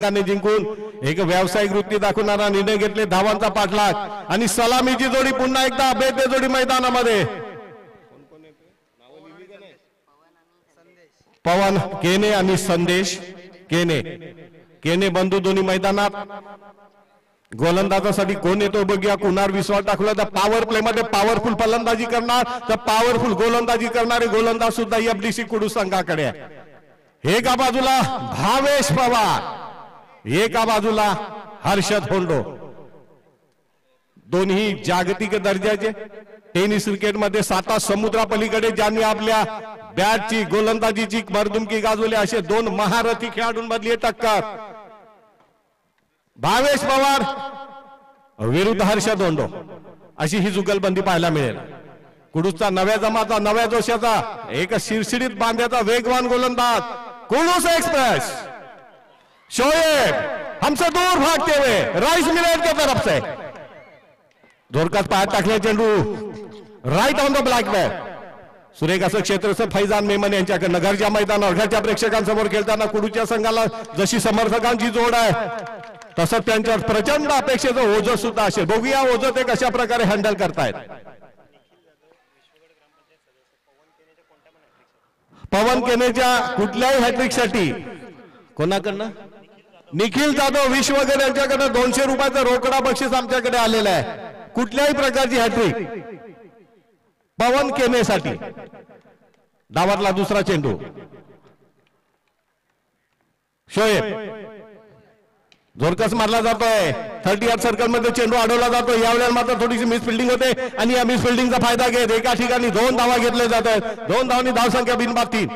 जिंकून एक व्यावसायिक वृत्ती दाखवणारा निर्णय घेतले. धावांचा पाठलाग आणि सलामीची जोडी पुन्हा एकदा बेते जोडी मैदानामध्ये. पवन केने आणि संदेश केने. केने बंधू दोन्ही मैदानात. गोलंदाजासाठी कोण येतो बघूया. कुणावर विश्वास टाकला तर पॉवर प्ले मध्ये पॉवरफुल फलंदाजी करणार तर पॉवरफुल गोलंदाजी करणारे गोलंदाज सुद्धा एफडीसी कुडू संघाकडे आहे. एका बाजूला भावेश पवार, एका बाजूला हर्षद होंडो. दोन्ही जागतिक दर्जाचे टेनिस क्रिकेटमध्ये 7 समुद्रापलीकडे ज्यांनी आपल्या बॅटची गोलंदाजीची मर्दुमकी गाजवली असे दोन महारथी खेळाडूंमधली टक्कर. भावेश पवार विरुद्ध हर्षद होंडो अशी ही जुगलबंदी पाहायला मिळेल. कुडूसचा नव्या जमाचा नव्या जोशाचा एक शिरशिडीत बांध्याचा वेगवान गोलंदाज कुडूस एक्सप्रेस शोएब हमसे दूर भागते हुए राइस मिलेट की तरफ से जोरकस पाय टाकले. चेंडू right on the black bat. सुरेख असं क्षेत्र फैजान मेमन यांच्याकडनं घरच्या मैदानावर घरच्या प्रेक्षकांसमोर खेळताना कुडूच्या संघाला जशी समर्थकांची जोड आहे तसं त्यांच्यावर प्रचंड अपेक्षेचं ओझं सुद्धा असेल. बघूया ओझं ते कशा प्रकारे हँडल करतायत. पवन केनेच्या कुठल्याही हॅट्रिक साठी कोणाकडनं निखिल जाधव विश्वगर यांच्याकडनं 200 रुपयाचं रोकडा बक्षीस आमच्याकडे आलेलं आहे. कुठल्याही प्रकारची हॅट्रिक पवन केनेसाठी. डावातला दुसरा चेंडू शोएब जोरकस मारला जातोय. 30 यार्ड सर्कल मध्ये चेंडू अडवला जातो. यावेळेला मात्र थोडीशी मिस फिल्डिंग होते आणि या मिस फिल्डिंगचा फायदा घेत एका ठिकाणी 2 धावा घेतले जात आहेत. 2 धावांनी धावसंख्या बिनबाद 3.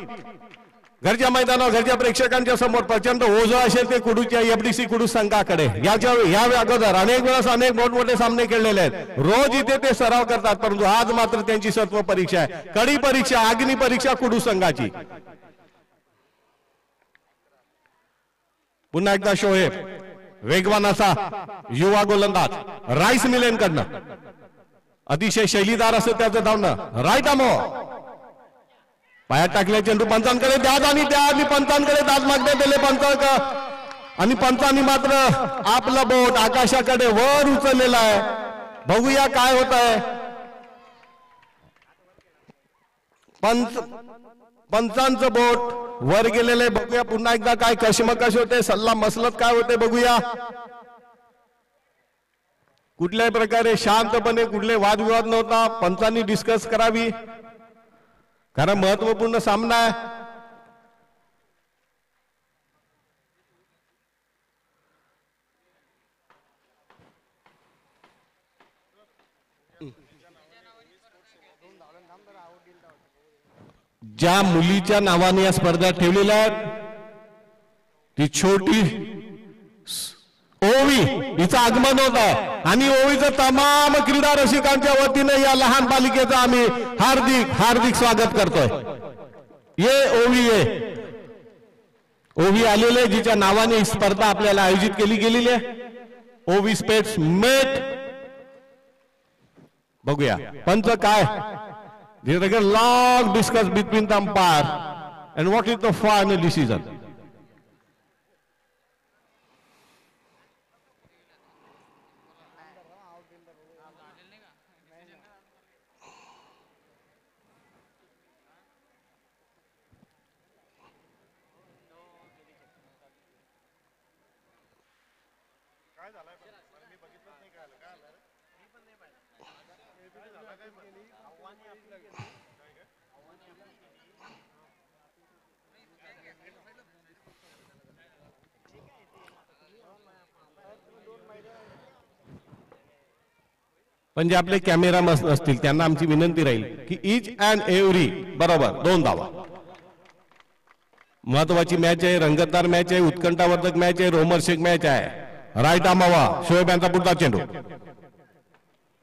घरच्या मैदानावर घरच्या प्रेक्षकांच्या समोर प्रचंड ओझं असेल ते कुडूच्या एफडीसी कुडू संघाकडे. या अगोदर अनेक वेळेस अनेक मोठमोठे सामने खेळलेले आहेत. रोज इथे ते सराव करतात परंतु आज मात्र त्यांची सत्व परीक्षा आहे. कडी परीक्षा अग्नि परीक्षा कुडू संघाची. पुन्हा एकदा शोएब वेगवान असा युवा गोलंदाज राईस मिलेन कडनं अतिशय शैलीदार असं त्याचं धावणं. राईट आमो पायात टाकले. चेंडू पंचांकडे द्याद आणि त्या आधी पंचांकडे दाद मागण्यात दिले. पंचांक आणि पंचांनी मात्र आपलं बोट आकाशाकडे वर उचललेलं आहे. बघूया काय होत आहे. पंचांचं बोट वर गेलेले. बघूया पुन्हा एकदा काय कशमकश होते सल्ला मसलत काय होते बघूया. कुठल्याही प्रकारे शांतपणे कुठले वादविवाद नव्हता. पंचांनी डिस्कस करावी कारण महत्वपूर्ण सामना आहे. ज्या मुलीच्या नावाने या स्पर्धा ठेवलेल्या आहेत ती छोटी ओवी हिचं आगमन होत आहे आणि ओवीचं तमाम क्रीडा रसिकांच्या वतीने या लहान बालिकेचं आम्ही हार्दिक हार्दिक स्वागत करतोय. ये ओवी ये. ओवी आलेले जिच्या नावाने ही स्पर्धा आपल्याला आयोजित केली गेलेली आहे. ओवी स्पेट्स मेट. बघूया पंच काय. Long discuss between the umpire and what is the final decision. पण जे आपले कॅमेरा असतील त्यांना आमची विनंती राहील की इच अँड एव्हरी बरोबर 2 धावा. महत्वाची मॅच आहे. रंगतदार मॅच आहे. उत्कंठावर्धक मॅच आहे. रोमहर्षक मॅच आहे. राईट आमावा शोएब यांचा पुढचा चेंडू.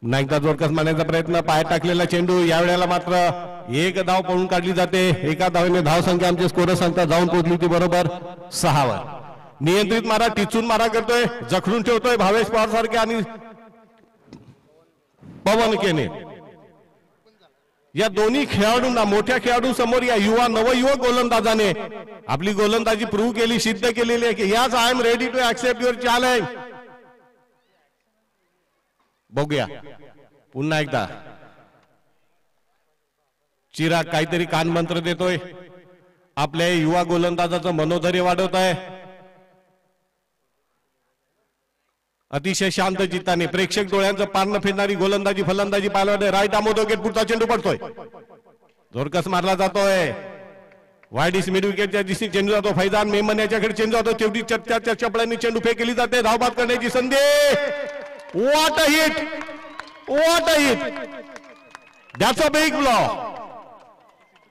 एकदा जोरकस मारण्याचा प्रयत्न. पाय टाकलेला चेंडू. यावेळेला मात्र 1 धाव पळून काढली जाते. एका धावेने धावसंख्या आमचे स्कोर संख्या जाऊन पोहोचली ती बरोबर 6 वर. नियंत्रित मारा टिचून मारा करतोय. जखडून ठेवतोय भावेश पवार सारखे आणि पवन केने. या दोन्ही खेळाडूंना, मोठ्या खेळाडू समोर या युवा नवयुवक गोलंदाजाने आपली गोलंदाजी प्रूव्ह केली, सिद्ध केलेली आहे की याच I am ready to accept your challenge. बघूया पुन्हा एकदा चिराग काहीतरी कानमंत्र देतोय, आपल्या युवा गोलंदाजाचं मनोधैर्य वाढवत आहे. अतिशय शांत चित्ताने प्रेक्षक डोळ्यांचं पारणं फिरणारी गोलंदाजी फलंदाजी पाहायला. राईट आमोद विकेट, पुढचा चेंडू पडतोय, जोरकस मारला जातोय. वाईड इस मिड विकेटच्या दिशेने चेंडू जातो. फैजान मेमन याच्याकडे चेंडू जातो. तेवढी त्या चपळ्यांनी चेंडू फेक केली जाते. धावबाद करण्याची संधी. What a hit, what a hit, that's a big block.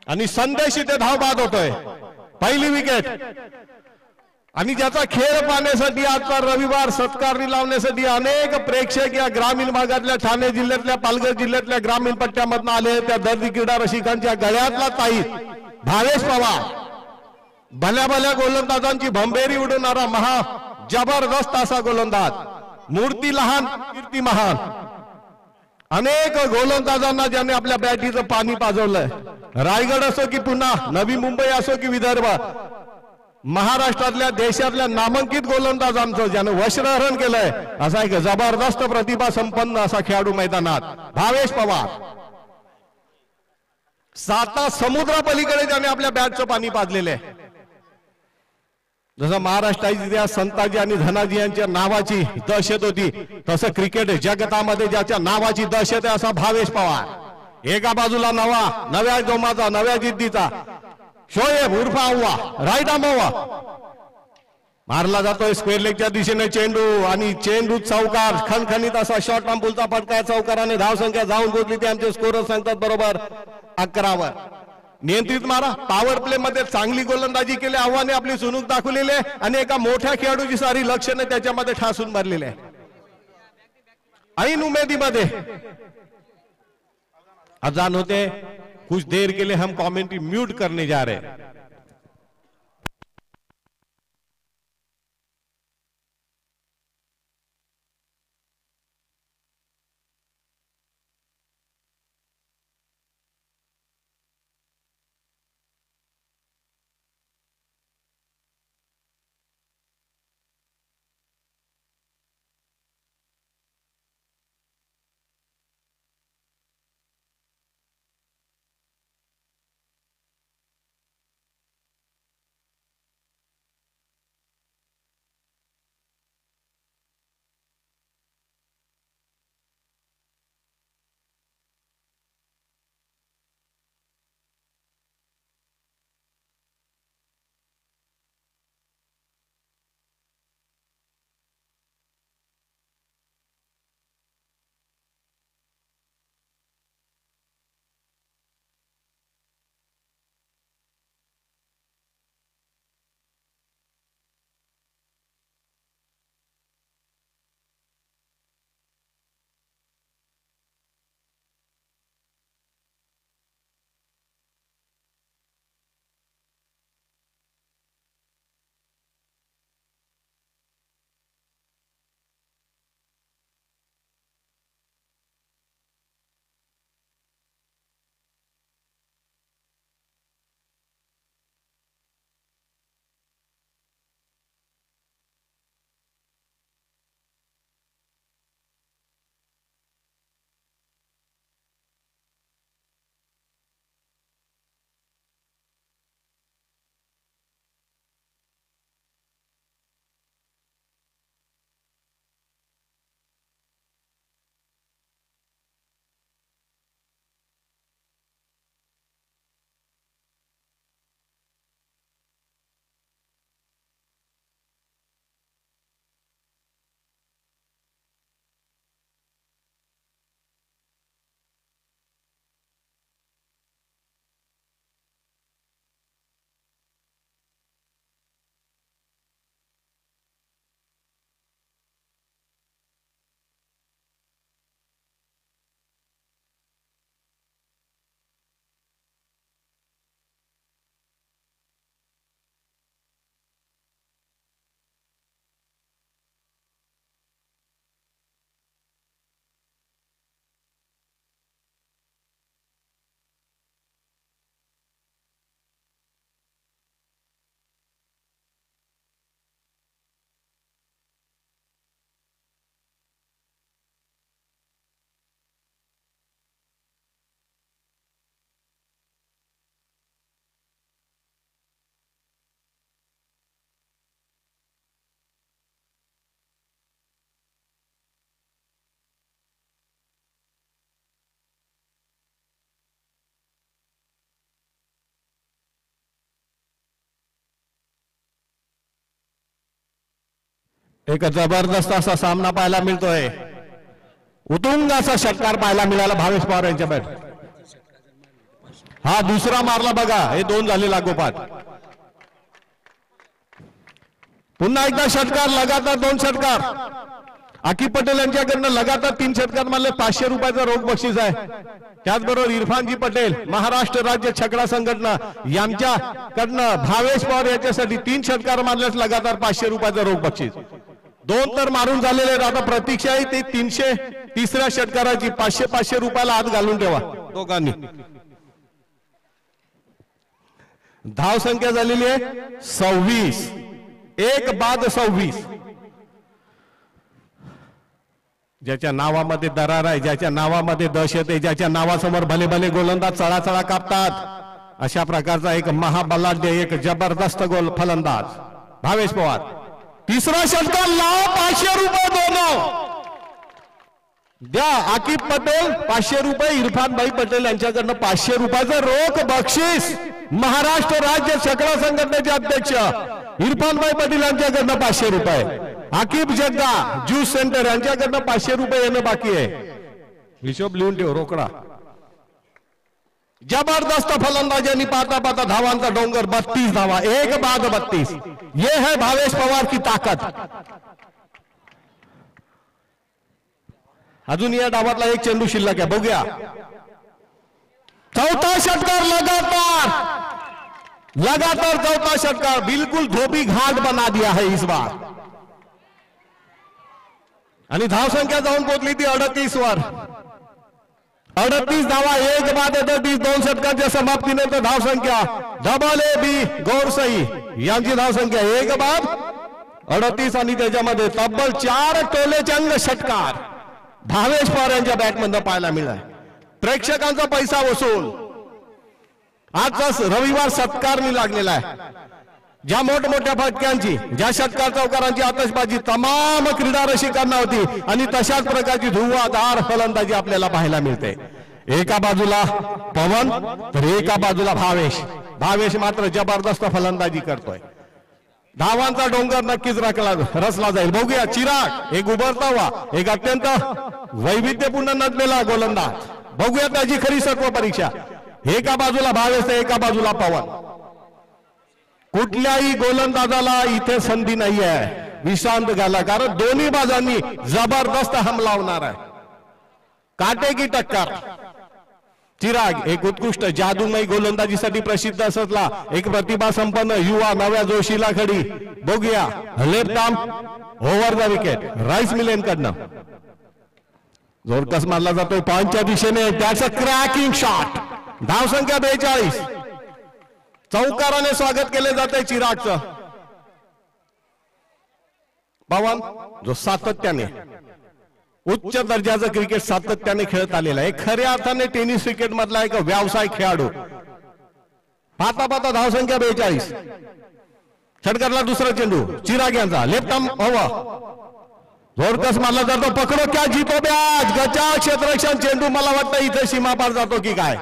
आणि संदेश इथे धावबाद होतोय. पहिली विकेट. आणि ज्याचा खेळ पाहण्यासाठी आजचा रविवार सत्कारणी लावण्यासाठी अनेक प्रेक्षक या ग्रामीण भागातल्या ठाणे जिल्ह्यातल्या, पालघर जिल्ह्यातल्या ग्रामीण पट्ट्यामधून आले. त्या दर्दी क्रीडा रसिकांच्या गळ्यातला ताईत भावेश पवार, भल्या भल्या गोलंदाजांची भंबेरी उडवणारा महा जबरदस्त असा गोलंदाज. मूर्ती लहान कीर्ती महान. अनेक गोलंदाजांना ज्याने आपल्या बॅटीचं पाणी पाजवलंय. रायगड असो की पुन्हा, नवी मुंबई असो की विदर्भ, महाराष्ट्रातल्या देशातल्या नामांकित गोलंदाजांचं ज्यानं वस्त्रहरण केलंय असा एक जबरदस्त प्रतिभा संपन्न असा खेळाडू मैदानात भावेश पवार. साता समुद्रा पलीकडे ज्याने आपल्या बॅटचं पाणी पाजलेलं आहे. जसं महाराष्ट्राची संताजी आणि धनाजी यांच्या नावाची दहशत होती, तसं क्रिकेट जगतामध्ये ज्याच्या नावाची दहशत आहे असा भावेश पवार. एका बाजूला नव्या जोमाचा, नव्या जिद्दीचा शोएब उर्फ आव्वा, राईट आंबवा मारला जातोय स्क्वेअर लेगच्या दिशेने चेंडू. आणि चेंडू चौकार, खणखणीत असा शॉर्ट लांबूलचा फटका. चौकाराने धावसंख्या जाऊन पोहोचली. ते आमचे स्कोरर सांगतात बरोबर 11 वर. नियंत्रित मारा. पॉवर प्ले मध्ये चांगली गोलंदाजी केली. आव्हाने आपली सुनूक दाखवलेली आहे आणि एका मोठ्या खेळाडूची सारी लक्षणे त्याच्यामध्ये ठासून भरलेले आहे. ऐन उमेदीमध्ये अजान होते. कुछ देर के लिए हम कमेंट्री म्यूट करने जा रहे हैं. एक जबरदस्त असा सामना पाहायला मिळतोय. उतुंग असा षटकार पाहायला मिळाला भावेश पवार यांच्या बॅट. हा दुसरा मारला बघा. हे 2 झाले लागोपाठ. पुन्हा एकदा षटकार, लगातार 2 षटकार. आकिब पटेल यांच्याकडनं लगातार 3 षटकार मारले. 500 रुपयाचा रोख बक्षीस आहे. त्याचबरोबर इरफानजी पटेल महाराष्ट्र राज्य छकडा संघटना यांच्याकडनं भावेश पवार यांच्यासाठी 3 षटकार मारल्यास लगातार 500 रुपयाचा रोख बक्षीस. 2 तर मारून झालेले आहेत. आता प्रतीक्षा आहे ती 303ऱ्या षटकाराची. 500 रुपयाला हात घालून ठेवा दोघांनी. धाव संख्या झालेली आहे 26. 1 बाद 26. ज्याच्या नावामध्ये दरार आहे, ज्याच्या नावामध्ये दहशत आहे, ज्याच्या नावासमोर भले भले गोलंदाज चळाचळा कापतात, अशा प्रकारचा एक महाबलाढ्य, एक जबरदस्त गोल फलंदाज भावेश पवार. 3रा षटकार लाव. 500 रुपये दोन द्या. आकिब पटेल 500 रुपये, इरफान भाई पटेल यांच्याकडनं 500 रुपयाचं रोख बक्षीस. महाराष्ट्र राज्य छकडा संघटनेचे अध्यक्ष इरफान भाई पटेल यांच्याकडनं 500 रुपये. आकिब जग्गा ज्यूस सेंटर यांच्याकडनं 500 रुपये येणं बाकी आहे. हिशोब लिहून ठेव रोकडा. जबरदस्त फलंदाजांनी पाहता पाहता धावांचा डोंगर. 32 धावा. 1 बाद 32. ये है भावेश पवार की ताकद. अजून या डावातला 1 चेंडू शिल्लक आहे. बघूया. 4था षटकार लगातार 4था षटकार. बिल्कुल धोबी घाट बना दिया है इस बार. आणि धाव संख्या जाऊन पोहोचली ती 38 वर. 38 धावा. 1 बाद 38. 2 षटकांच्या समाप्तीनंतर धाव संख्या डबल ए बी गौरसई यांची धाव संख्या 1 बाद 38. आणि त्याच्यामध्ये तब्बल 4 टोलेचंग षटकार भावेश पवार यांच्या बॅटमधून पाहायला मिळाला. प्रेक्षकांचा पैसा वसूल. आजचा रविवार सत्कारणी लागलेला आहे. ज्या मोठमोठ्या फटक्यांची, ज्या षटकार चौकारांची आतषबाजी तमाम क्रीडा रसिकांना होती, आणि तशाच प्रकारची धुव्वाधार फलंदाजी आपल्याला पाहायला मिळते. एका बाजूला पवन तर एका बाजूला भावेश. भावेश मात्र जबरदस्त फलंदाजी करतोय. धावांचा डोंगर नक्कीच रचला जाईल. बघूया. चिराग एक उभरता हुआ, एक अत्यंत वैविध्यपूर्ण नटलेला गोलंदाज. बघूया त्याची खरी सत्व परीक्षा. एका बाजूला भावेश तर एका बाजूला पवन. कुठल्याही गोलंदाजाला इथे संधी नाही आहे विश्रांत घ्यायला, कारण दोन्ही बाजांनी जबरदस्त हमला होणार आहे. काटे की टक्कर. चिराग एक उत्कृष्ट जादूमयी गोलंदाजीसाठी प्रसिद्ध असला एक प्रतिभा संपन्न युवा नव्या जोशीला खडी. बघूया. Left arm over the wicket rice मिलेन कडनं जोरकस मारला जातो पॉइंटच्या दिशेने. त्याचं क्रॅकिंग शॉट. धाव संख्या 42. चौकाराने स्वागत केले जाते चिरागचं. पवन जो सातत्याने उच्च दर्जाचं क्रिकेट सातत्याने खेळत आलेला आहे. खऱ्या अर्थाने टेनिस क्रिकेट मधला एक व्यावसायिक खेळाडू. पाहता पाहता धाव संख्या 42. षटकाराला 2रा चेंडू चिराग यांचा. लेफ्ट आर्म ओव्हर जोरकस मारला जातो. पकडो क्या जीतो ब्याज. गचा क्षेत्ररक्षण चेंडू. मला वाटतं इथे सीमा पार जातो की काय.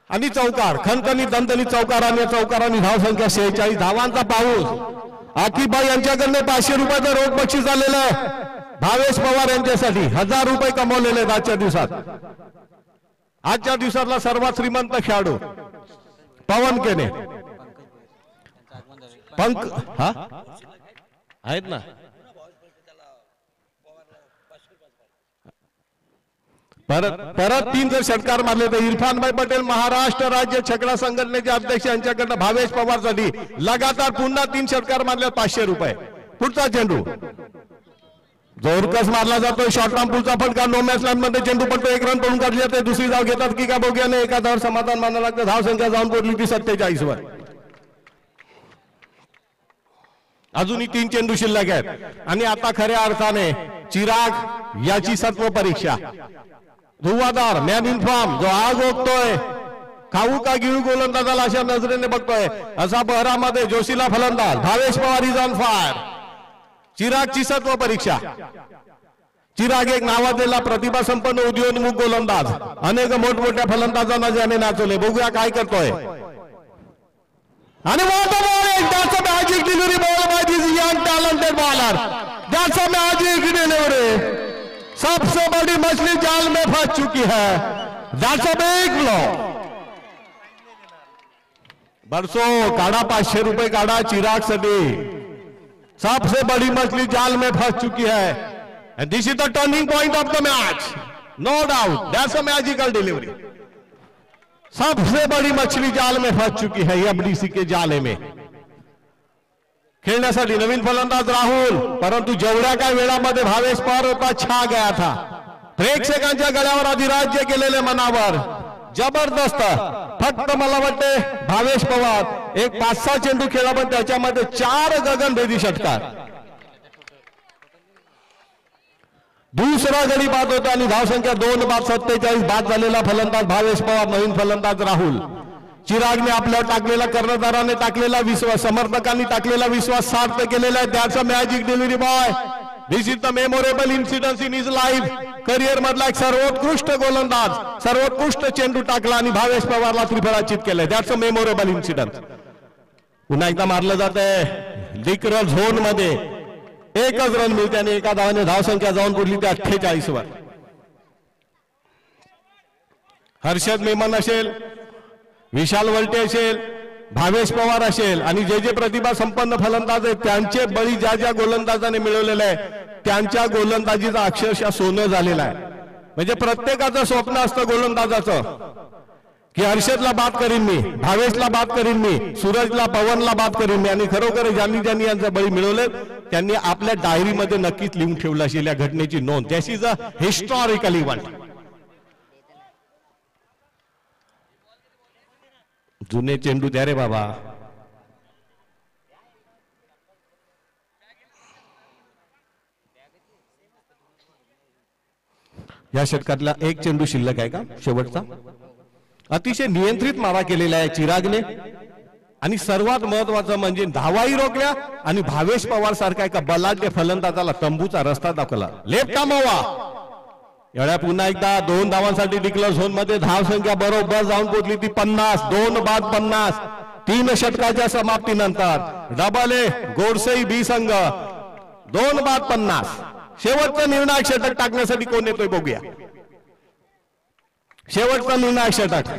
आणि चौकार खनखनी दणदणीत चौकारांनी धाव संख्या 46. धावांचा पाऊस. आकिबभाई यांच्याकडनं 500 रुपयाचं रोख बक्षीस आलेलं आहे भावेश पवार यांच्यासाठी. 1000 रुपये कमवलेले आहेत आजच्या दिवसात. आजच्या दिवसातला सर्वात श्रीमंत खेळाडू पवन केने. पंक हा आहेत ना. परत 3 जर षटकार मारले तर इरफान भाई पटेल महाराष्ट्र राज्य छकडा संघटनेचे अध्यक्ष यांच्याकडनं भावेश पवारसाठी लगातार पुन्हा 3 षटकार मारले 500 रुपये. पुढचा चेंडू जोरकस मारला जातो. शॉर्ट लांब पुढचा फटका. नो मॅच लाईन मध्ये चेंडू पडतो. 1 रन पडून काढली जाते. दुसरी धाव घेतात की का बघूयाने. एका धावावर समाधान मानावं लागतं. धाव संख्या जाऊन पोहोचली ती 47 वर. अजूनही 3 चेंडू शिल्लक आहेत. आणि आता खऱ्या अर्थाने चिराग याची सत्व परीक्षा. धुव्वाधार मॅन इन फॉर्म जो आग ओकतोय. खाऊ का गिळू गोलंदाजाला अशा नजरेने बघतोय. असा बहरामध्ये जोशीला फलंदाज Bhavesh Pawar is on fire. चिरागची सत्व परीक्षा. चिराग एक नावाजलेला प्रतिभा संपन्न उदयोन्मुख गोलंदाज. अनेक मोठमोठ्या फलंदाजांना ज्याने नाचवले. बघूया काय करतोय. आणि magic delivery ball by this young talented bowler. 150 में आज की डिलीवरी, सबसे बड़ी मछली जाल में फंस चुकी है। That's a big blow। बरसों काढ़ा 500 रुपए काढ़ा चिराग सदी, सबसे बड़ी मछली जाल में फंस चुकी है। And this is the turning point of the match, no doubt. That's a magical delivery। सबसे बड़ी मछली जाल में फंस चुकी है एफडीसी के जाले में। खेळण्यासाठी नवीन फलंदाज राहुल, परंतु जेवढ्या काय वेळामध्ये भावेश पवार होता छा गया था। प्रेक्षकांच्या गळ्यावर अधिराज्य केलेले मनावर जबरदस्त। फक्त मला वाटते भावेश पवार एक 5-6 चेंडू खेळला, पण त्याच्यामध्ये 4 गगनभेदी षटकार। दुसरा गडी बाद होता आणि धावसंख्या 2 बाद 47 बाद झालेला फलंदाज भावेश पवार, नवीन फलंदाज राहुल। चिरागने आपल्यावर टाकलेला, कर्णधाराने टाकलेला विश्वास, समर्थकांनी टाकलेला विश्वास सार्थ केलेला आहे। त्याचा magic delivery boy, this is the memorable incident in his life. Career मधला एक सर्वोत्कृष्ट गोलंदाज, सर्वोत्कृष्ट चेंडू टाकला आणि भावेश पवारला त्रिफळाचीत केलंय। That's a memorable incident. पुन्हा एकदा मारलं जात आहे डिक्रल झोन मध्ये, 1च रन मिळते आणि एका धावाने धावसंख्या जाऊन पुरली ती 48 वर। हर्षद मेमन असेल, विशाल वलटे असेल, भावेश पवार असेल आणि जे प्रतिभा संपन्न फलंदाज आहेत त्यांचे बळी ज्या गोलंदाजाने मिळवलेले आहे त्यांच्या गोलंदाजीचा अक्षरशः सोनं झालेला आहे। म्हणजे प्रत्येकाचं स्वप्न असतं गोलंदाजाचं की हर्षदला बाद करीन मी, भावेशला बाद करीन मी, सूरजला, पवनला बाद करीन मी। आणि खरोखर ज्यांनी यांचा बळी मिळवले त्यांनी आपल्या डायरीमध्ये नक्कीच लिहून ठेवलं असेल या घटनेची नोंद। दिस इज अ हिस्टॉरिकल इव्हेंट। जुने चेंडू द्या रे बाबा। या षटकातला एक चेंडू शिल्लक आहे का शेवटचा? अतिशय नियंत्रित मारा केलेला आहे चिरागने आणि सर्वात महत्वाचं म्हणजे धावाही रोखल्या आणि भावेश पवार सारखा एका बलाढ्य फलंदाजाला तंबूचा रस्ता दाखवला। लेफ्ट मोवा एवढ्या पुन्हा एकदा 2 धावांसाठी डिक्लेअर झोन मध्ये धावसंख्या बरोबर जाऊन पोहोचली ती 50, 2 बाद 50। 3 षटकाच्या समाप्तीनंतर डबल ए गोडसेई बी संघ 2 बाद 50। शेवटचा निर्णायक षटक टाकण्यासाठी कोण येतोय बघूया। शेवटचा निर्णायक षटक।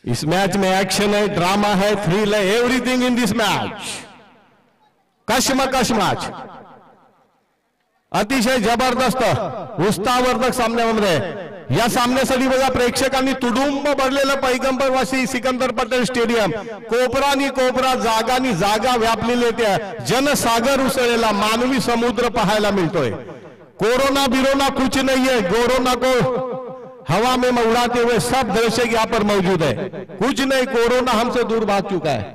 इस मैच में एक्शन है, ड्रामा है, थ्रिल है, एवरीथिंग इन दिस मैच। कश्मकश मैच, अतिशय जबरदस्त उत्साहवर्धक सामन्यामध्ये। या सामन्यासाठी बघा प्रेक्षकांनी तुडुंब भरलेलं पैगंबरवासी सिकंदर पटेल स्टेडियम, कोपरानी कोपरा, जागानी जागा व्यापलेले त्या जनसागर उसळलेला मानवी समुद्र पाहायला मिळतोय। कोरोना बिरोना कुछ नहीं है, कोरोना को हवा में उड़ाते हुए सब दर्शक यहाँ पर मौजूद है। कुछ नहीं, कोरोना हमसे दूर भाग चुका है।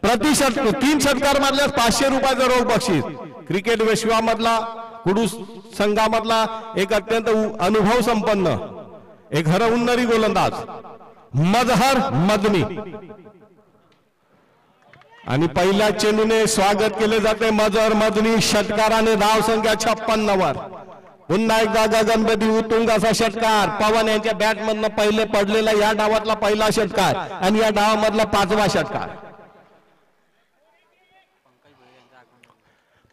प्रति षटक 3 षटकार मारल्यास 500 रुपयाचं रोख बक्षीस। क्रिकेट विश्वामधला कुडूस संघामधला एक अत्यंत अनुभव संपन्न, एक हरहुन्नरी गोलंदाज मजहर मदनी आणि पहिल्या चेंडूने स्वागत केले जाते मजहर मदनी षटकाराने। धावसंख्या 56 वर। पुन्हा एकदा गगनभेदी उत्तुंग असा षटकार, पवन यांच्या बॅट मधनं पहिले पडलेला या डावातला पहिला षटकार आणि या डावामधला 5वा षटकार।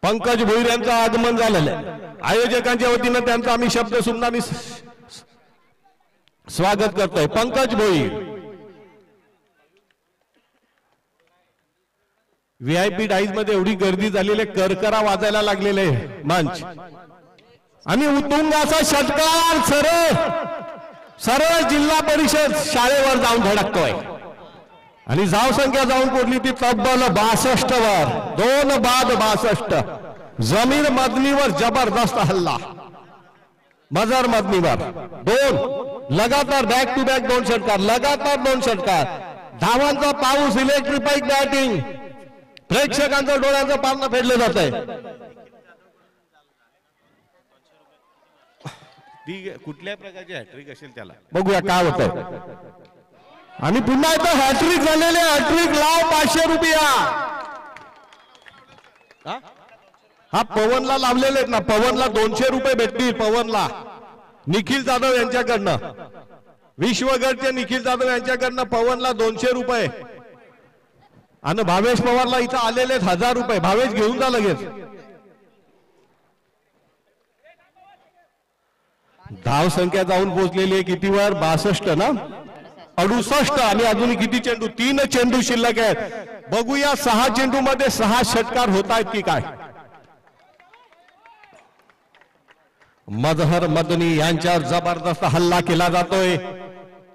पंकज भोईर यांचं आगमन झालेलं आहे। आयोजकांच्या वतीनं त्यांचं आम्ही शब्द सुमनाने स्वागत करतोय। पंकज भोईर व्हीआयपी डाईज मध्ये एवढी गर्दी झालेली, करकरा वाजायला लागलेले मंच आणि उत्तुंग असा षटकार सरळ जिल्हा परिषद शाळेवर जाऊन धडकतोय आणि धावसंख्या जाऊन पोहोचली ती तब्बल 62 वर। 2 बाद 62। जमीर मदनीवर जबरदस्त हल्ला, मजहर मदनीवर 2 लगातार बॅक टू बॅक 2 षटकार, लगातार 2 षटकार। धावांचा पाऊस, इलेक्ट्रिफाईड बॅटिंग, प्रेक्षकांच्या डोळ्यांचं पारणं फेडलं जात आहे। कुठल्या प्रकारची हॅट्रिक असेल त्याला बघूया काय होतंय। आणि पुन्हा एकदा हॅट्रिक झालेले, हॅट्रिक लाव 500 रुपया। हा पवनला लावलेले आहेत ना, पवनला 200 रुपये भेटतील। पवनला निखिल जाधव यांच्याकडनं, विश्वगडचे निखिल जाधव यांच्याकडनं पवनला 200 रुपये आणि भावेश पवारला इथं आलेले 1000 रुपये। भावेश घेऊन जा लगेच। धाव संख्या जाऊन पोहोचलेली आहे कितीवर 62 ना 68 आणि अजूनही किती चेंडू 3 चेंडू शिल्लक आहेत बघूया 6 चेंडू मध्ये 6 षटकार होत आहेत की काय मजहर मदनी यांच्यावर जबरदस्त हल्ला केला जातोय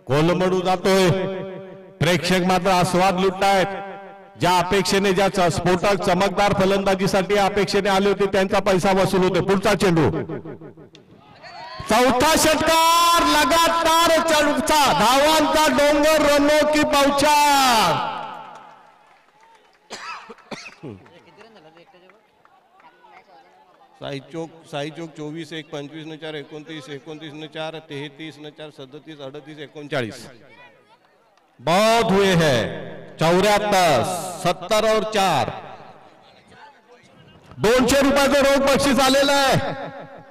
कोलमडू जातोय प्रेक्षक मात्र आस्वाद लुटतायत ज्या अपेक्षेने ज्या स्फोटक चमकदार फलंदाजीसाठी अपेक्षेने आले होते त्यांचा पैसा वसूल होते पुढचा चेंडू चौथा षटकार लगातार चढचा धावांचा डोंगर रनो की पौछार साई चौक 24 1 25 न 4 29 29 न 4 33 न 4 37 38 39 बहुत हुए हैं 74 70 और 4 200 रुपयाचं रोख बक्षीस आलेलं आहे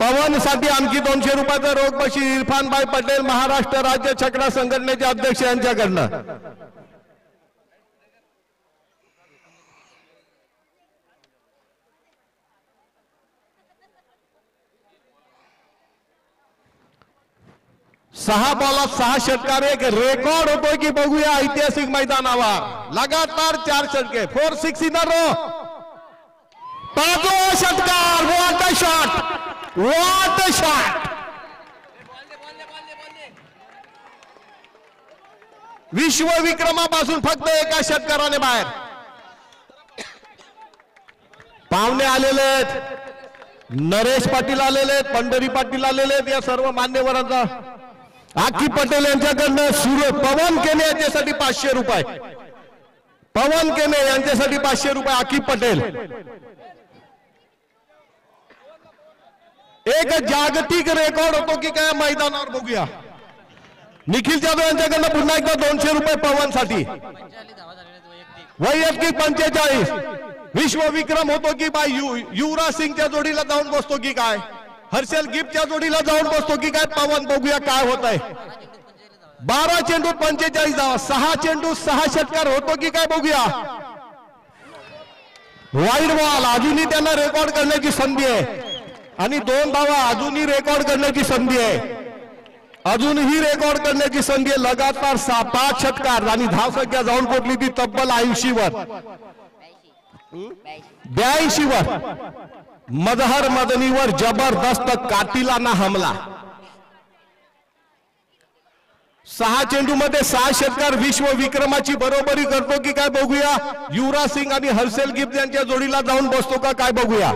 पवन साठी आणखी 200 रुपयाचं रोख बक्षीस इरफान भाई पटेल महाराष्ट्र राज्य छकडा संघटनेचे अध्यक्ष यांच्याकडनं सहा बॉलात 6 षटकार एक रेकॉर्ड होतोय की बघूया ऐतिहासिक मैदानावर लगातार 4 षटके 4 6 इन अ रो पाचवा षटकार व्हॉट अ शॉट विश्व विक्रमापासून फक्त एका षटकाराने बाहेर पाहुणे आलेले आहेत नरेश पाटील आलेले आहेत पंढरी पाटील आलेले आहेत या सर्व मान्यवरांचा आकी पटेल यांच्याकडनं पवन केने यांच्यासाठी 500 रुपये पवन केने यांच्यासाठी 500 रुपये आकी पटेल एक जागतिक रेकॉर्ड होतो की काय मैदानावर बघूया निखिल जाधव यांच्याकडनं पुन्हा एकदा 200 रुपये पवन साठी वैयक्तिक 45 विश्व विक्रम होतो की बाय युवराज सिंगच्या जोडीला जाऊन बसतो की काय हर्षल गिफ्टच्या जोडीला जाऊन बसतो की काय पवन बघूया काय होत आहे 12 चेंडू 45 धावा 6 चेंडू 6 षटकार होतो की काय बघूया वाईड बॉल अजूनही त्यांना रेकॉर्ड करण्याची संधी आहे आणि 2 धावा अजूनही रेकॉर्ड करण्याची संधी आहे अजूनही रेकॉर्ड करण्याची संधी आहे लगातार 5 षटकार आणि धाव संख्या जाऊन पोहोचली ती तब्बल 80 वर 82 वर मजहर मदनीवर जबरदस्त कातिलाना हमला 6 चेंडू मध्ये 6 षटकार विश्व विक्रमाची बरोबरी करतो की काय बघूया युवराज सिंग आणि हर्षल गिफ्ट यांच्या जोडीला जाऊन बसतो का काय बघूया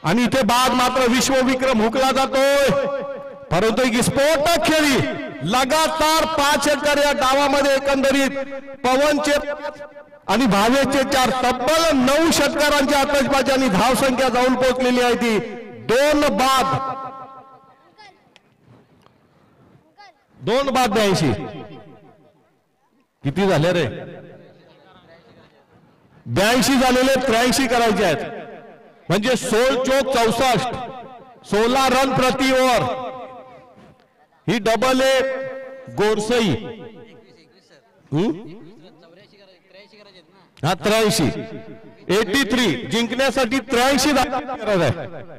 आणि इथे बाद मात्र विश्व विक्रम हुकला जातोय परंतु एक स्फोटक खेळी लगातार 5 षटकार या डावामध्ये एकंदरीत पवनचे आणि भावेचे 4 तब्बल 9 षटकारांची आतषबाजी आणि धाव संख्या जाऊन पोहोचलेली आहे ती 2 बाद 82 किती झाले रे 82 झालेले 83 करायचे आहेत म्हणजे 16 चौक 64 16 रन प्रति ओव्हर ही डबल ए गोरसई हा 83 83 जिंकण्यासाठी 83 गरज आहे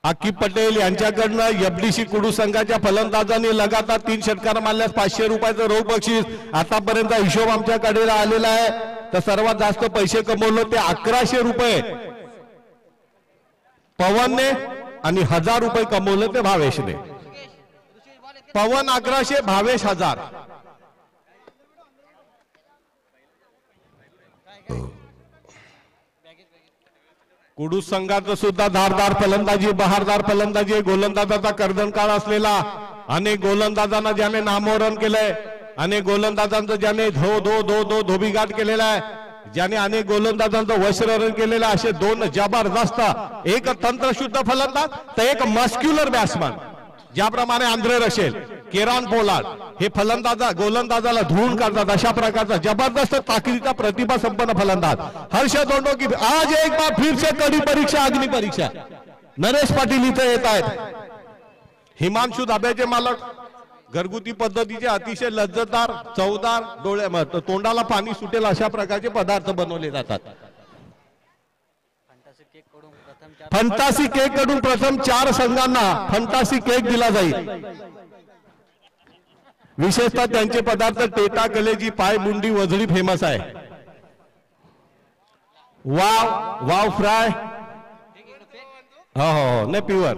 आकी पटेल यांच्याकडनं एफडीसी कुडू संघाच्या फलंदाजांनी लगातार 3 षटकार मारल्यास 500 रुपयाचं रोख बक्षीस आतापर्यंत हिशोब आमच्याकडे आलेला आहे तर सर्वात जास्त पैसे कमवले ते 1100 रुपये पवनने आणि 1000 रुपये कमवले ते भावेशने पवन 1100 भावेश 1000 कुडू संघाचं सुद्धा धारदार फलंदाजी बहारदार फलंदाजी गोलंदाजाचा कर्दनकाळ असलेला अनेक गोलंदाजांना ज्याने नामोहरण केलंय अनेक गोलंदाजांचं ज्याने धोबीघाट केलेला आहे ज्याने अनेक गोलंदाजांचं वैश्वरण केलेलं असे 2 जबरदस्त एक तंत्रशुद्ध फलंदाज तर एक मस्क्युलर बॅट्समन ज्याप्रमाणे आंध्रे रशेल केरान पोलार्ड हे गोलंदाजाला धुवून काढतात अशा प्रकारचा जबरदस्त ताकदीचा प्रतिभा संपन्न फलंदाज हर्ष दोंडो की आज एक बार फिर से कड़ी परीक्षा अग्नि परीक्षा नरेश पाटील इथे येत आहेत हिमांशु धाब्याचे मालक घरगुती पद्धतीचे अतिशय लज्जतदार चवदार डोळे तोंडाला पाणी सुटेल अशा प्रकारचे पदार्थ बनवले जातात. फंटासी केक कडून प्रथम 4 संघांना फंटासी केक दिला जाईल. विशेषतः त्यांचे पदार्थ टेटा कलेजी पाय बुंदी वजडी फेमस आहे. वाव वाव फ्राय हो हो नाही प्युअर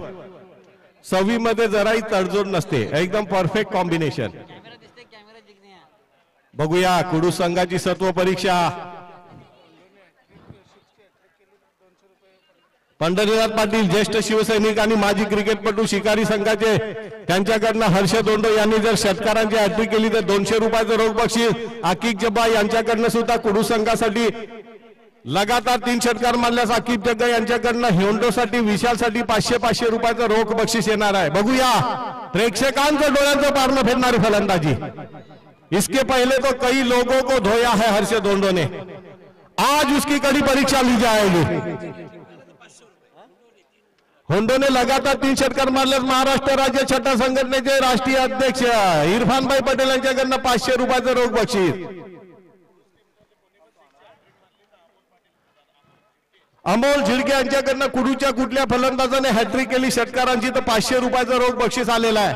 चवीमध्ये जराही तडजोड नसते एकदम परफेक्ट कॉम्बिनेशन. बघूया कुडू संघाची सत्व परीक्षा. पंढरीनाथ पाटील ज्येष्ठ शिवसैनिक आणि माजी क्रिकेटपटू शिकारी संघाचे त्यांच्याकडनं हर्ष दोंडो यांनी जर षटकारांची हॅट्रिक केली तर 200 रुपयाचं रोख बक्षीस. आकिब जब्बा यांच्याकडनं सुद्धा कुडू संघासाठी लगातार 3 षटकार मारल्यास आकिब जग्गा यांच्याकडनं हिंडोसाठी विशालसाठी 500 रुपयाचं रोख बक्षीस येणार आहे. बघूया प्रेक्षकांचं डोळ्यांचं पारणं फेडणारी फलंदाजी. इसके पहले तो कई लोगों को धोया है हर्ष दोंडो ने, आज उसकी कड़ी परीक्षा ली जाएगी. होंडो ने लगातार 3 षटकार मारल्यास महाराष्ट्र राज्य छटा संघटनेचे राष्ट्रीय अध्यक्ष इरफानभाई पटेल यांच्याकडनं 500 रुपयाचं रोख बक्षीस. अमोल झिडके यांच्याकडनं कुडूच्या कुठल्या फलंदाजाने हॅट्रिक केली षटकारांची तर 500 रुपयाचं रोख बक्षीस आलेलं आहे.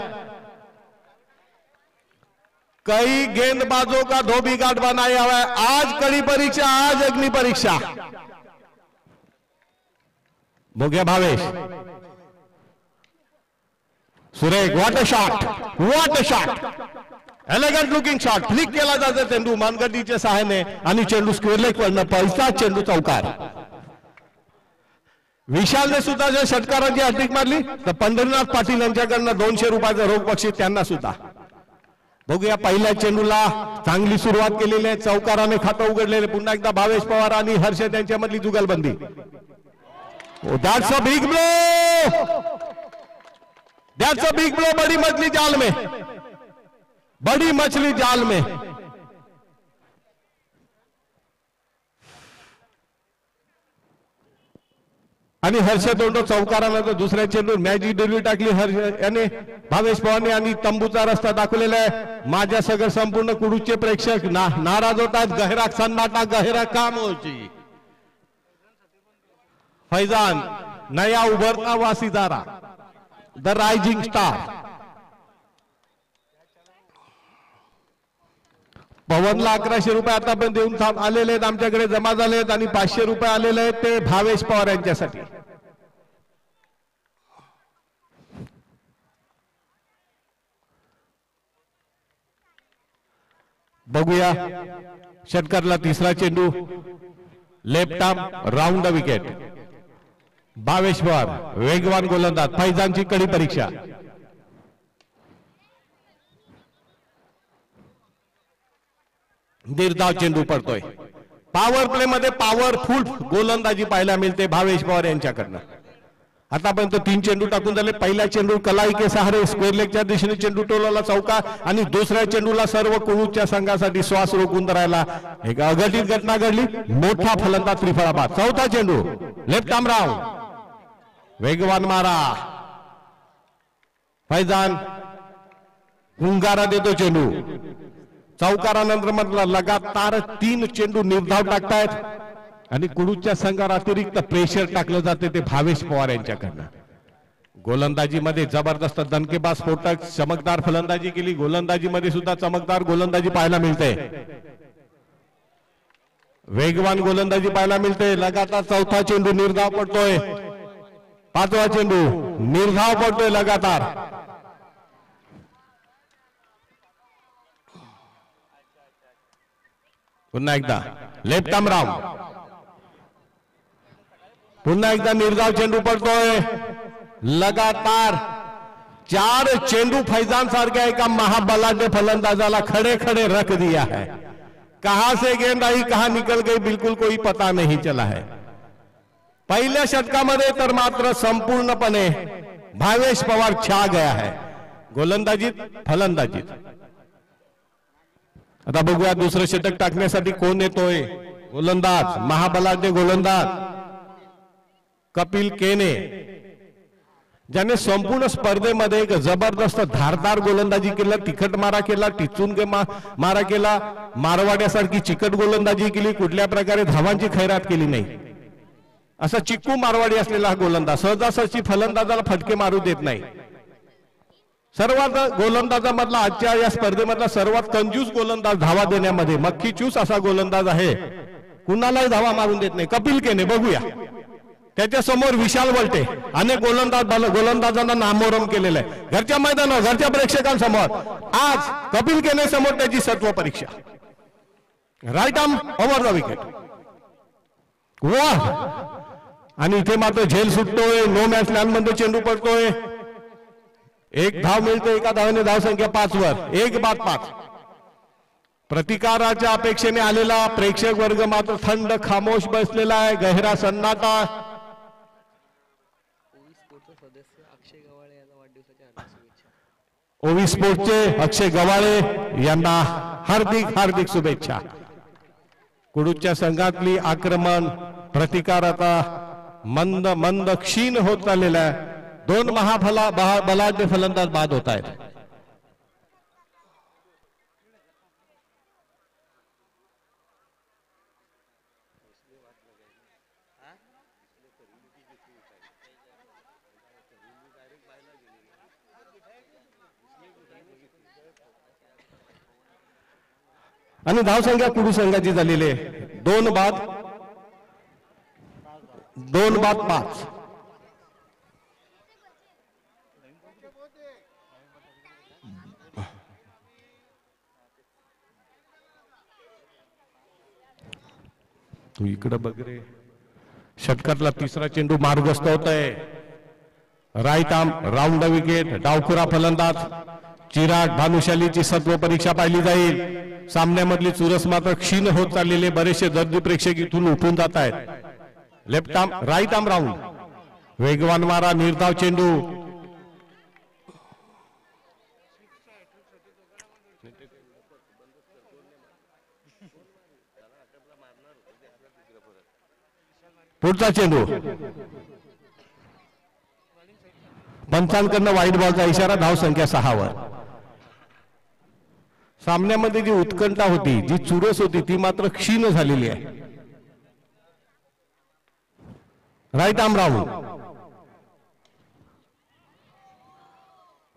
कई गेंदबाजों का धोबी घाट बनाया हुआ है. आज कड़ी परीक्षा, आज अग्नि परीक्षा. बघूया भावेश सुरेख what a shot, what a shot. Elegant looking shot. Flick केला जातो चेंडू मानगडीच्या सहाय्याने आणि चेंडू स्क्वेअर लेग वरनं पैसा चेंडू चौकार. विशालने सुद्धा जर षटकारांची हॅट्रिक मारली तर पंढरीनाथ पाटील यांच्याकडनं 200 रुपयाचं रोख बक्षीस त्यांना सुद्धा. बघूया पहिल्या चेंडूला चांगली सुरुवात केलेली आहे. चौकाराने खातं उघडलेले. पुन्हा एकदा भावेश पवार आणि हर्ष यांच्यामधली जुगलबंदी. That's a big blow. That's a big blow. बड़ी मछली जाल में, बड़ी मछली जाल में. आणि हर्ष दोंडो चौकारानंतर दुसऱ्या चेंडू मॅजिक डेब्यू टाकली हर्ष याने भावेश पवारने आणि तंबूचा रस्ता दाखवलेला आहे. माझ्या सगळं संपूर्ण कुडूचे प्रेक्षक नाराज होतात. गहरा सन्नाटा, गहरा खामोशी. फैजान नया उभरता हुआ सितारा, द राइजिंग स्टार. पवनला 1100 रुपये आतापर्यंत देऊन आलेले आहेत, आमच्याकडे जमा झाले आहेत आणि 500 रुपये आलेले आहेत ते भावेश पवार यांच्यासाठी. बघूया षटकारला तिसरा चेंडू left arm round the wicket. Bhavesh Pawar वेगवान गोलंदाज. फैजानची कडी परीक्षा. निर्धाव चेंडू पडतोय. पॉवर प्ले मध्ये पॉवरफुल गोलंदाजी पाहायला मिळते भावेश पवार यांच्याकडनं. आतापर्यंत 3 चेंडू टाकून झाले. पहिला चेंडू कलाई के सहारे स्क्वेअर लेगच्या दिशेने चेंडू टोलवला चौका आणि दुसऱ्या चेंडूला सर्व कुडूच्या संघासाठी श्वास रोखून धरायला एक अघटित घटना घडली. मोठा फलंदाज त्रिफळाबाद. चौथा चेंडू लेफ्ट आर्म राउंड. वेगवान मारा. फैजान गुंगारा देतो चेंडू. चौकारानंतर म्हटलं लगातार 3 चेंडू निर्धाव टाकतायत आणि कुडूच्या संघावर अतिरिक्त प्रेशर टाकलं जाते ते भावेश पवार यांच्याकडनं. गोलंदाजीमध्ये जबरदस्त दणकेबाज स्फोटक चमकदार फलंदाजी केली. गोलंदाजीमध्ये सुद्धा चमकदार गोलंदाजी पाहायला मिळते. वेगवान गोलंदाजी पाहायला मिळते. लगातार चौथा चेंडू निर्धाव पडतोय. पाचवा चेंडू निर्धाव पडतोय लगातार. पुन्हा एकदा लेफ्ट आर्म राउंड. पुन्हा एकदा निर्धाव चेंडू पडतोय. लगातार 4 चेंडू फैजान सारख्या एका महाबलाढ्य फलंदाजाला खड़े खड़े रख दिया है. कहां से गेंद आई कहां निकल गई बिल्कुल कोई पता नहीं चला है. पहिल्या षटकामध्ये तर मात्र संपूर्णपणे भावेश पवार छा गया है गोलंदाजीत फलंदाजीत. आता बघूया दुसरं षटक टाकण्यासाठी कोण येतोय. गोलंदाज महाबलाढ्य गोलंदाज कपिल केने. ज्याने संपूर्ण स्पर्धेमध्ये एक जबरदस्त धारदार गोलंदाजी केला, तिखट मारा केला, टिचून मारा केला, मारवाड्यासारखी चिकट गोलंदाजी केली, कुठल्या प्रकारे धावांची खैरात केली नाही. असा चिक्कू मारवाडी असलेला हा गोलंदाज सहजासहजी फलंदाजाला फटके मारू देत नाही. सर्वात गोलंदाजामधला आजच्या या स्पर्धेमधला सर्वात कंजूस गोलंदाज धावा देण्यामध्ये मक्खी चूस असा गोलंदाज आहे. कुणालाही धावा मारून देत नाही. कपिल केने बघूया, त्याच्या समोर विशाल वलटे, अनेक गोलंदाजांना नामोरम केलेलं आहे. घरच्या मैदानावर घरच्या प्रेक्षकांसमोर आज कपिल केने समोर त्याची सत्व परीक्षा. Right arm over the wicket. वाह! आणि इथे मात्र झेल सुटतोय. नो मॅच लँड मध्ये चेंडू पडतोय. एक धाव मिळते, एका धावाने धावसंख्या 5 वर. 1-5. प्रतिकाराच्या अपेक्षेने आलेला प्रेक्षक वर्ग मात्र थंड खामोश बसलेला आहे. गहिरा सन्नाटा. ओवी स्पोर्टचे अक्षय गवाळे यांना हार्दिक हार्दिक शुभेच्छा. कुडूच्या संघातली आक्रमण प्रतिकार आता मंद मंद क्षीण होत चाललेला आहे. 2 बलाढ्य फलंदाज बाद होत आहेत. आणि धावसंख्या कुडू संघाची झालेली आहे 2-5. तू इकडे बघ रे. षटकातला तिसरा चेंडू मार्गस्थ होत आहे. Right arm round the wicket. डावखुरा फलंदाज चिराग भानुशालीची सत्व परीक्षा पाहिली जाईल. सामन्यामधली चुरस मात्र क्षीण होत चाललेले बरेचसे दर्दी प्रेक्षक इथून उठून जात आहेत. Left arm right arm round. वेगवान मारा, निर्धाव चेंडू. पुढचा चेंडू. पंचांकडनं वाईट बॉलचा इशारा. धावसंख्या 6 वर. सामन्यामध्ये जी उत्कंठा होती, जी चुरस होती, ती मात्र क्षीण झालेली आहे. Right arm round.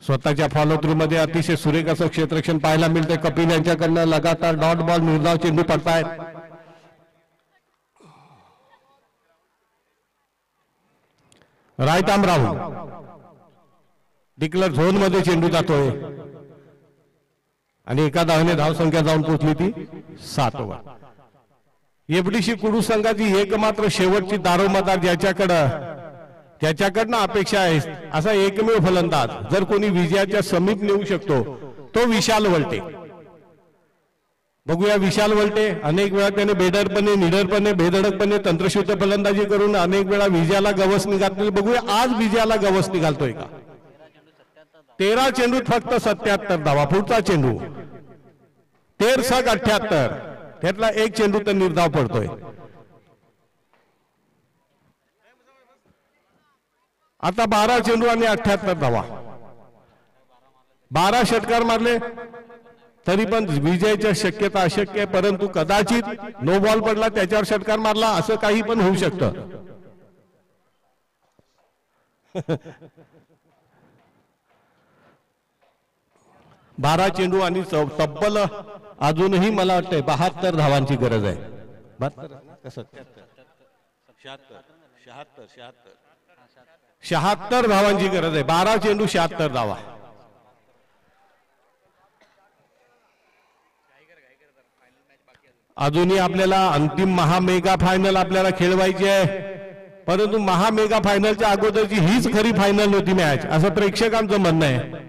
स्वतःच्या फॉलो थ्रू मध्ये अतिशय सुरेख असं क्षेत्ररक्षण पाहायला मिळते. कपिल यांच्याकडनं लगातार डॉट बॉल निर्धाव चेंडू पडतायत. Right arm round. Declare zone मध्ये चेंडू जातोय आणि एका धावेने धावसंख्या जाऊन पोहोचली ती 7 वर. एफडीसी कुडू संघाची एकमात्र शेवटची दारोमदार त्याच्याकडनं अपेक्षा आहे असा एकमेव फलंदाज जर कोणी विजयाच्या समीप नेऊ शकतो तो विशाल वलटे. बघूया विशाल वलटे. अनेक वेळा त्याने बेडरपणे, निडरपणे, बेधडकपणे तंत्रशुद्ध फलंदाजी करून अनेक वेळा विजयाला गवसणी घातली. बघूया आज विजयाला गवसणी घालतोय का. 13 चेंडूत फक्त 77 धावा. पुढचा चेंडू 13-78. त्यातला एक चेंडू तर निर्धाव पडतोय. आता 12 चेंडू आणि 78 धावा. 12 षटकार मारले तरी पण विजयाची शक्यता अशक्य आहे. परंतु कदाचित नो बॉल पडला, त्याच्यावर षटकार मारला, असं काही पण होऊ शकतं. 12 चेंडू आणि तब्बल अजूनही मला वाटतंय 72 धावांची गरज आहे. 76 धावांची गरज आहे. 12 चेंडू 76 धावा. अजूनही आपल्याला अंतिम महामेगा फायनल आपल्याला खेळवायची आहे. परंतु महामेगा फायनलच्या अगोदरची हीच खरी फायनल होती मॅच असं प्रेक्षकांचं म्हणणं आहे.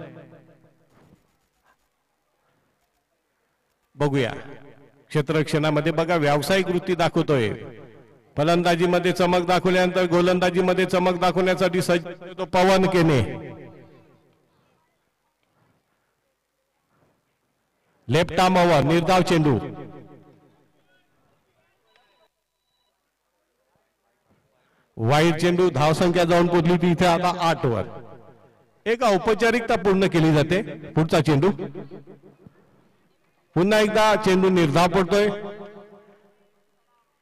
बघूया क्षेत्ररक्षणामध्ये बघा व्यावसायिक वृत्ती दाखवतोय. फलंदाजीमध्ये चमक दाखवल्यानंतर गोलंदाजीमध्ये चमक दाखवण्यासाठी सज्ज तो पवन केने. लेफ्ट आर्म ओव्हर निर्धाव चेंडू. वाईट चेंडू. धावसंख्या जाऊन पोहोचली ती इथे आता 8 वर. एक औपचारिकता पूर्ण केली जाते. पुढचा चेंडू पुन्हा एकदा चेंडू निर्धाव पडतोय.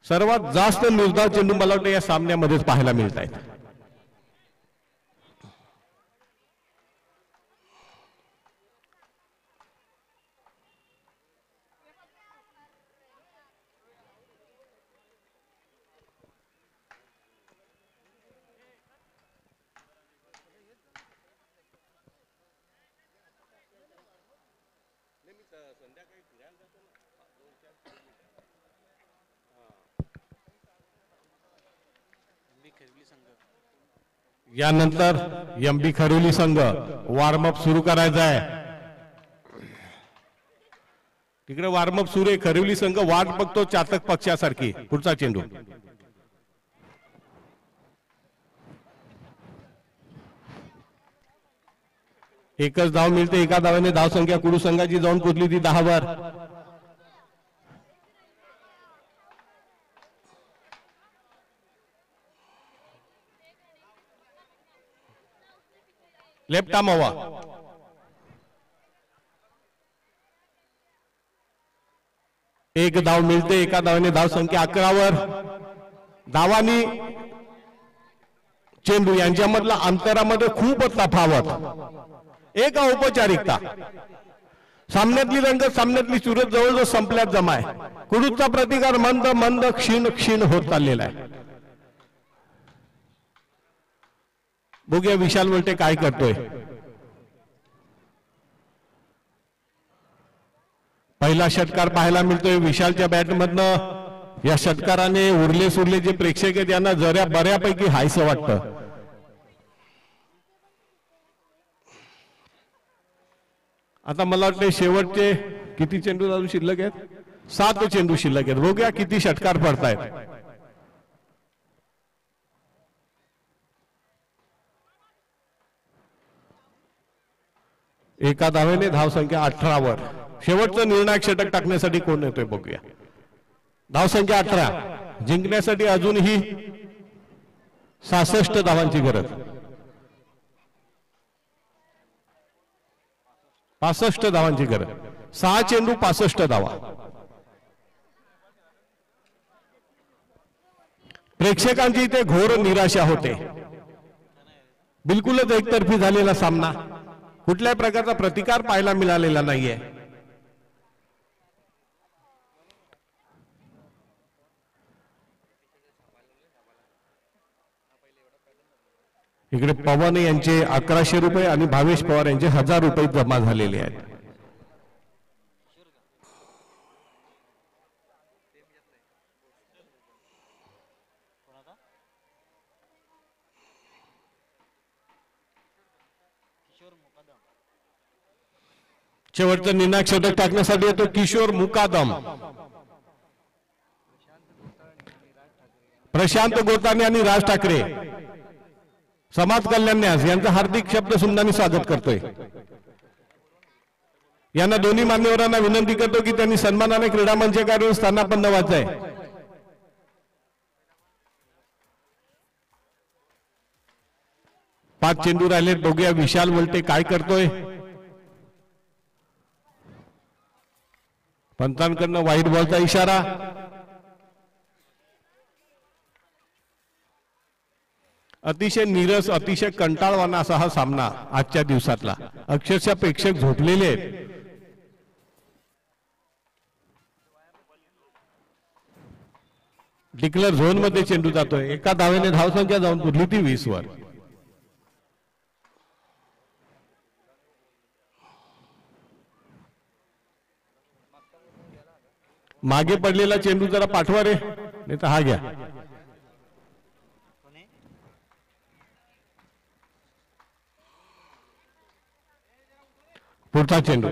सर्वात जास्त निर्धाव चेंडू मला वाटतं या सामन्यामध्येच पाहायला मिळत आहेत. यानंतर एमबी खरोली संघ वॉर्मअप सुरू करायचा आहे. तिकडे वॉर्मअप सुरू आहे. खरोली संघ वाट बघतो चातक पक्षासारखी. पुढचा चेंडू एकच धाव मिळते. एका धावाने धाव संख्या कुडू संघाची जाऊन पोचली ती 10 वर. लेफ्ट आर्म हवा. एक धाव मिळते. एका धावाने धाव संख्या 11 वर. धावानी चेंडू यांच्यामधला अंतरामध्ये खूप तफावत. एक औपचारिकता. सामन्यातली रंगत सामन्यातली सुरत जवळजवळ संपल्यात जमा आहे. कुडूचा प्रतिकार मंद मंद क्षीण क्षीण होत चाललेला आहे. बघूया विशाल वलटे काय करतोय. पहिला षटकार पाहायला मिळतोय विशालच्या बॅटमधनं. या षटकाराने उरले सुरले जे प्रेक्षक आहेत यांना जरा बऱ्यापैकी हायसं वाटतं. आता मला वाटतं शेवटचे किती चेंडू अजून शिल्लक आहेत. 7 चेंडू शिल्लक आहेत. बघूया किती षटकार पडतायत. एका धावेने धावसंख्या 18 वर. शेवटचं निर्णायक षटक टाकण्यासाठी कोण येतोय बघूया. धावसंख्या 18. जिंकण्यासाठी अजूनही 66 धावांची गरज. 65 धावांची गरज. 6 चेंडू 65 धावा. प्रेक्षकांची इथे घोर निराशा होते. बिलकुलच एकतर्फी झालेला सामना. कुठल्याही प्रकारचा प्रतिकार पाहायला मिळालेला नाहीये. इकडे पवन यांचे 1100 रुपये आणि भावेश पवार यांचे 1000 रुपये जमा झालेले आहेत. शेवटचं निर्णायक षटक टाकण्यासाठी येतो किशोर मुकादम. प्रशांत गोताने आणि राज ठाकरे समाज कल्याण न्यास यांचं हार्दिक शब्द सुमनाने स्वागत करतोय. यांना दोन्ही मान्यवरांना विनंती करतो की त्यांनी सन्मानाने क्रीडा मंचावर स्थानापन्न व्हायचंय. पाच चेंडू राहिलेत. बघूया विशाल वलटे काय करतोय. पंतांकडनं वाईट बॉलचा इशारा. अतिशय नीरस अतिशय कंटाळवाना असा हा सामना आजच्या दिवसातला. अक्षरशः प्रेक्षक झोपलेले आहेत. डिक्लेअर झोन मध्ये चेंडू जातोय. एका धावेने धावसंख्या जाऊन पुढली ती 20 वर. मागे पडलेला चेंडू जरा पाठवा रे. नाही तर हा घ्या. पुढचा चेंडू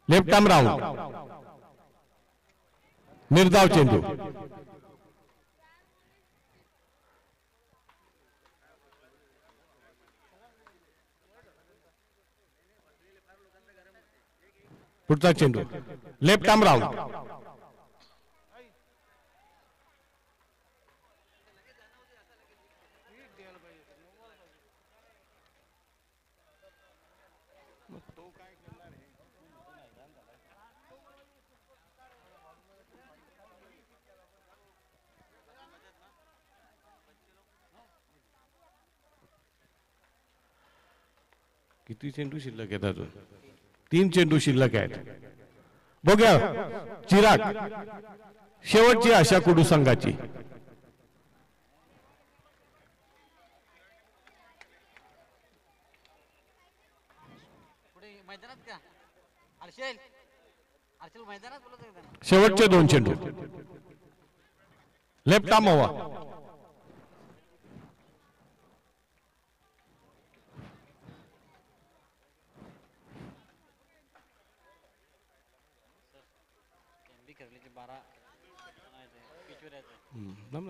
लेफ्ट आर्म राऊंड. निर्धाव चेंडू. पुढचा चेंडू लेफ्ट आर्म राऊंड. किती चेंडू शिल्लक आहेत अजून? 3 चेंडू शिल्लक आहेत. बघूया चिराग, शेवटची आशा कुडू संघाची. शेवटचे 2 चेंडू. लेफ्ट आर्म हवा.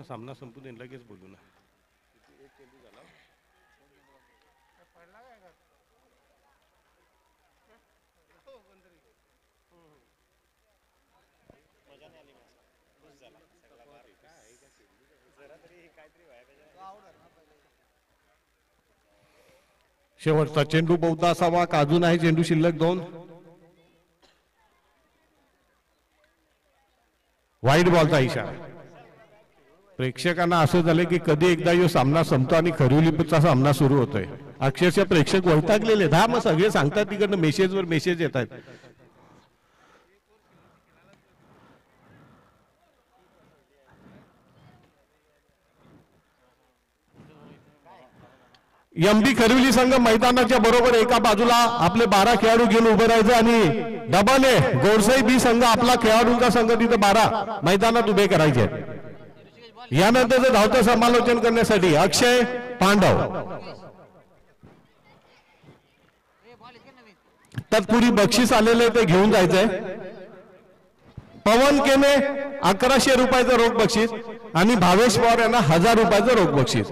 सामना संपून येईल, लगेच बोलू ना. शेवटचा चेंडू बहुधा असावा का अजून आहे चेंडू शिल्लक? 2. वाईट बॉलचा इशारा. प्रेक्षकांना असं झालं की कधी एकदा यो सामना संपतो आणि खरिवलीचा सामना सुरू होतोय. अक्षरशः प्रेक्षक वैतागलेले. मग सगळे सांगतात तिकडनं मेसेजवर मेसेज येत आहेत. एमबी खरिवली संघ मैदानाच्या बरोबर एका बाजूला आपले 12 खेळाडू घेऊन उभे राहायचे आणि डबल ए गोडसाई बी संघ आपला खेळाडूंचा संघ तिथे 12 मैदानात उभे करायचे. यानंतर धावतं समालोचन करण्यासाठी अक्षय पांडव. तत्पूर्वी बक्षीस आलेले ते घेऊन जायचंय. पवन केने 1100 रुपयाचं रोख बक्षीस आणि भावेश पवार यांना 1000 रुपयाचं रोख बक्षीस.